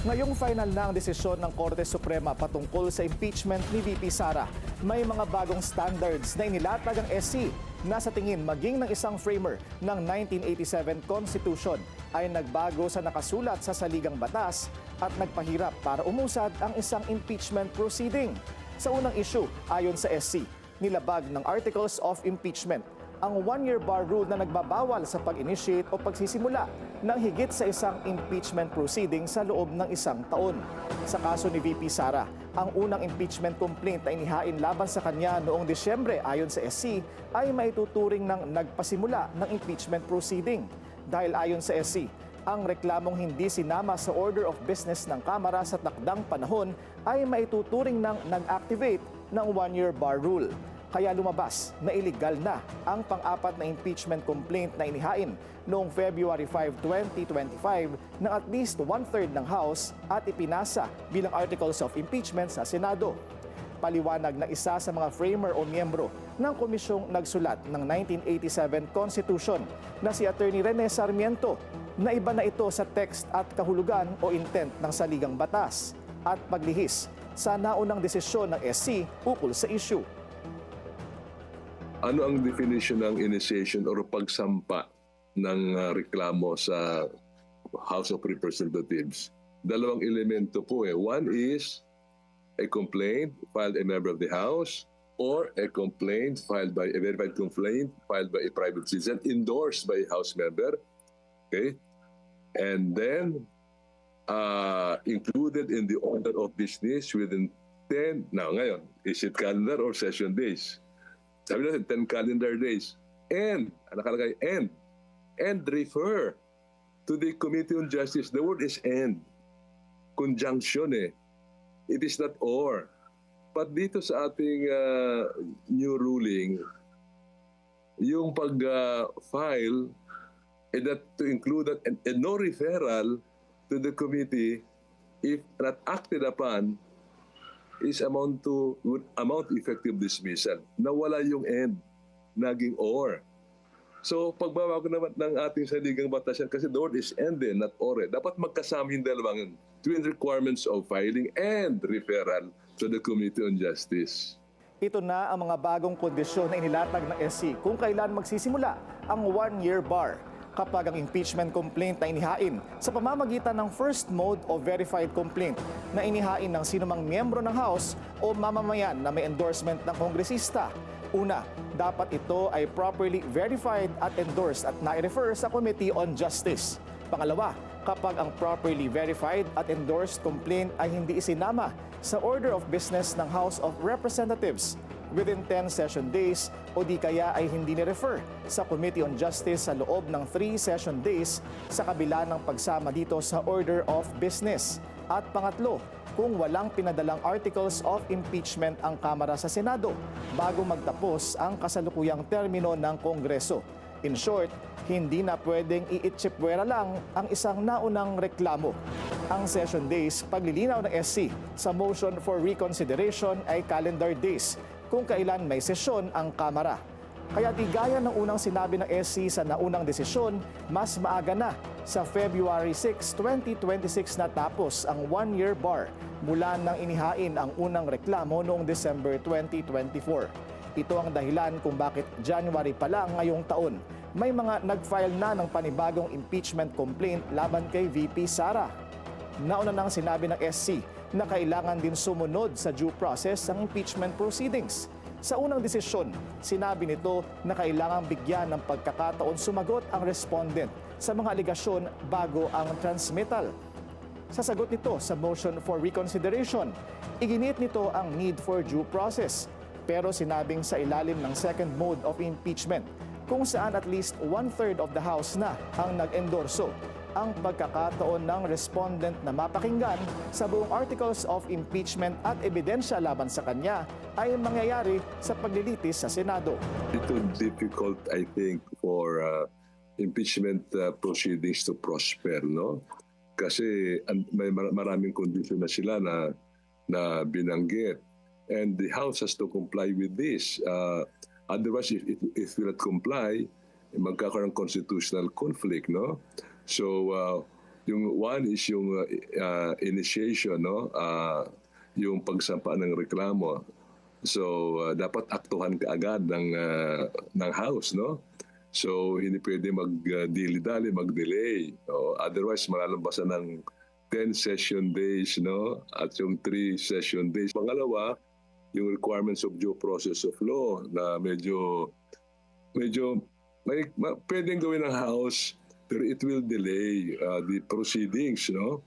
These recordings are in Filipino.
Ngayong final na ang desisyon ng Korte Suprema patungkol sa impeachment ni VP Sara. May mga bagong standards na inilatag ang SC na sa tingin maging ng isang framer ng 1987 Constitution ay nagbago sa nakasulat sa saligang batas at nagpahirap para umusad ang isang impeachment proceeding. Sa unang issue, ayon sa SC, nilabag ng Articles of Impeachment ang one-year bar rule na nagbabawal sa pag-initiate o pagsisimula ng higit sa isang impeachment proceeding sa loob ng isang taon. Sa kaso ni VP Sara, ang unang impeachment complaint na inihain laban sa kanya noong Disyembre ayon sa SC ay maituturing ng nagpasimula ng impeachment proceeding. Dahil ayon sa SC, ang reklamong hindi sinama sa order of business ng Kamara sa takdang panahon ay maituturing ng nag-activate ng one-year bar rule. Kaya lumabas na iligal na ang pang-apat na impeachment complaint na inihain noong February 5, 2025 ng at least one-third ng House at ipinasa bilang Articles of Impeachment sa Senado. Paliwanag na isa sa mga framer o miyembro ng komisyong nagsulat ng 1987 Constitution na si Attorney Rene Sarmiento na iba na ito sa text at kahulugan o intent ng saligang batas at paglihis sa naunang desisyon ng SC ukol sa issue. Ano ang definition ng initiation or pagsampa ng reklamo sa House of Representatives? Dalawang elemento po eh. One is a complaint filed by a member of the House or a complaint filed by a verified complaint filed by a private citizen endorsed by a House member. Okay? And then included in the order of business within 10, now ngayon, is it calendar or session days? Sabi natin, 10 calendar days. And, nakalagay, and refer to the Committee on Justice. The word is and. Conjunction eh. It is not or. But dito sa ating new ruling, yung pag-file, that to include that and no referral to the committee if not acted upon is would amount to effective dismissal. Nawala yung and, naging or. So, pagbabago naman ng ating saligang batas yan, kasi the word is and din, not or. Dapat magkasama yung dalawang twin requirements of filing and referral to the Committee on Justice. Ito na ang mga bagong kondisyon na inilatag ng SC kung kailan magsisimula ang one-year bar kapag ang impeachment complaint na inihain sa pamamagitan ng first mode o verified complaint na inihain ng sinumang miyembro ng House o mamamayan na may endorsement ng kongresista. Una, dapat ito ay properly verified at endorsed at nai-refer sa Committee on Justice. Pangalawa, kapag ang properly verified at endorsed complaint ay hindi isinama sa order of business ng House of Representatives within 10 session days o di kaya ay hindi ni-refer sa Committee on Justice sa loob ng 3 session days sa kabila ng pagsama dito sa order of business. At pangatlo, kung walang pinadalang articles of impeachment ang Kamara sa Senado bago magtapos ang kasalukuyang termino ng Kongreso. In short, hindi na pwedeng iitsipwera lang ang isang naunang reklamo. Ang session days, paglilinaw ng SC sa motion for reconsideration ay calendar days kung kailan may sesyon ang Kamara. Kaya di gaya ng unang sinabi ng SC sa naunang desisyon, mas maaga na sa February 6, 2026 natapos ang one-year bar mula nang inihain ang unang reklamo noong December 2024. Ito ang dahilan kung bakit January pa lang ngayong taon may mga nag-file na ng panibagong impeachment complaint laban kay VP Sara. Nauna nang sinabi ng SC na kailangan din sumunod sa due process ang impeachment proceedings. Sa unang desisyon, sinabi nito na kailangang bigyan ng pagkakataon sumagot ang respondent sa mga aligasyon bago ang transmittal. Sa sagot nito sa motion for reconsideration, iginit nito ang need for due process. Pero sinabing sa ilalim ng second mode of impeachment, kung saan at least one-third of the House na ang nag-endorso, ang pagkakataon ng respondent na mapakinggan sa buong articles of impeachment at ebidensya laban sa kanya ay mangyayari sa paglilitis sa Senado. Ito difficult, I think, for impeachment proceedings to prosper, no? Kasi may maraming kondisyon na sila na binanggit. And the House has to comply with this. Otherwise, if it will not comply, magkakaroon constitutional conflict, no? So, Yung one is yung initiation, no? Yung pagsampa ng reklamo. So dapat aktuhan kaagad ng house, no? So hindi pwede mag-dili-dali, mag-delay. Otherwise malalabasan ng 10 session days, no? At yung 3 session days. Pangalawa, yung requirements of due process of law na medyo pwedeng gawin ng house pero it will delay the proceedings, no?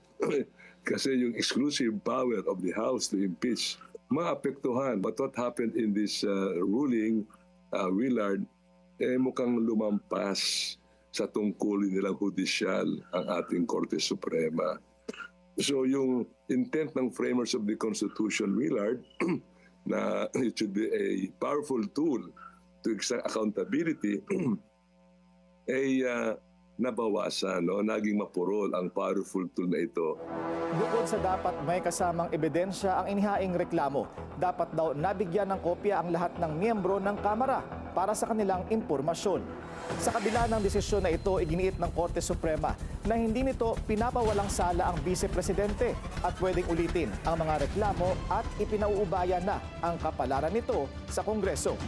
Kasi yung exclusive power of the house to impeach maapektuhan. But what happened in this ruling, Willard, mukhang lumampas sa tungkulin nilang hudisyal ang ating Korte Suprema. So yung intent ng framers of the Constitution, Willard, na it should be a powerful tool to exact accountability, ay nabawasan, no? Naging mapurol ang powerful tool na ito. Bukod sa dapat may kasamang ebidensya ang inihaing reklamo, dapat daw nabigyan ng kopya ang lahat ng miyembro ng Kamara para sa kanilang impormasyon. Sa kabila ng desisyon na ito, iginiit ng Korte Suprema na hindi nito pinapawalang sala ang Vice Presidente at pwedeng ulitin ang mga reklamo at ipinauubaya na ang kapalaran nito sa Kongreso.